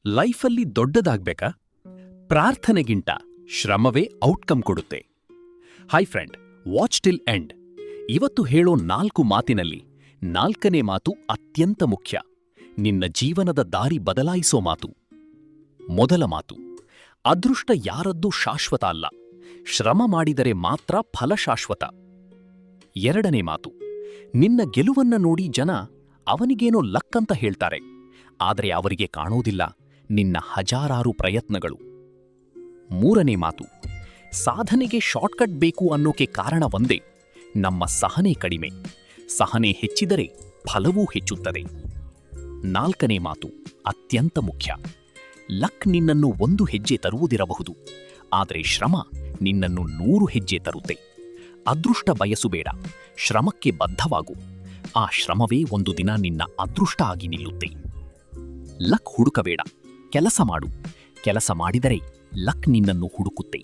ಲೈಫಲ್ಲಿ ದೊಡ್ಡದಾಗ್ಬೇಕಾ? ಪ್ರಾರ್ಥನೆಗಿಂತ ಶ್ರಮವೇ ಔಟ್ಕಮ್ ಕೊಡುತ್ತೆ. Hi friend, watch till end. ಇವತ್ತು ಹೇಳೋ 4 ಮಾತಿನಲ್ಲಿ 4ನೇ ಮಾತು ಅತ್ಯಂತ ಮುಖ್ಯ. ನಿನ್ನ ಜೀವನದ ದಾರಿ ಬದಲಾಯಿಸೋ ಮಾತು. ಮೊದಲ ಮಾತು, ಅದೃಷ್ಟ ಯಾರದ್ದೂ ಶಾಶ್ವತ ಅಲ್ಲ, ಶ್ರಮ ಮಾಡಿದರೆ ಮಾತ್ರ ಫಲ ಶಾಶ್ವತ. ಎರಡನೇ ಮಾತು, ನಿನ್ನ ಗೆಲುವನ್ನ ನೋಡಿ ಜನ ಅವನಿಗೇನೋ ಲಕ್ ಅಂತ ಹೇಳ್ತಾರೆ, ಆದರೆ ಅವರಿಗೆ ಕಾಣೋದಿಲ್ಲ ನಿನ್ನ ಹಜಾರಾರು ಪ್ರಯತ್ನಗಳು. ಮೂರನೇ ಮಾತು, ಸಾಧನೆಗೆ ಶಾರ್ಟ್ಕಟ್ ಬೇಕು ಅನ್ನೋಕೆ ಕಾರಣ ಒಂದೇ, ನಮ್ಮ ಸಹನೆ ಕಡಿಮೆ. ಸಹನೆ ಹೆಚ್ಚಿದರೆ ಫಲವೂ ಹೆಚ್ಚುತ್ತದೆ. 4ನೇ ಮಾತು ಅತ್ಯಂತ ಮುಖ್ಯ. ಲಕ್ ನಿನ್ನನ್ನು 1 ಹೆಜ್ಜೆ ತರುವುದಿರಬಹುದು, ಆದರೆ ಶ್ರಮ ನಿನ್ನನ್ನು 100 ಹೆಜ್ಜೆ ತರುತ್ತೆ. ಅದೃಷ್ಟ ಬಯಸುಬೇಡ, ಶ್ರಮಕ್ಕೆ ಬದ್ಧವಾಗು. ಆ ಶ್ರಮವೇ ಒಂದು ದಿನ ನಿನ್ನ ಅದೃಷ್ಟ ಆಗಿ ನಿಲ್ಲುತ್ತೆ. ಲಕ್ ಹುಡುಕಬೇಡ, ಕೆಲಸ ಮಾಡು. ಕೆಲಸ ಮಾಡಿದರೆ ಲಕ್ ನಿನ್ನನ್ನು ಹುಡುಕುತ್ತೆ.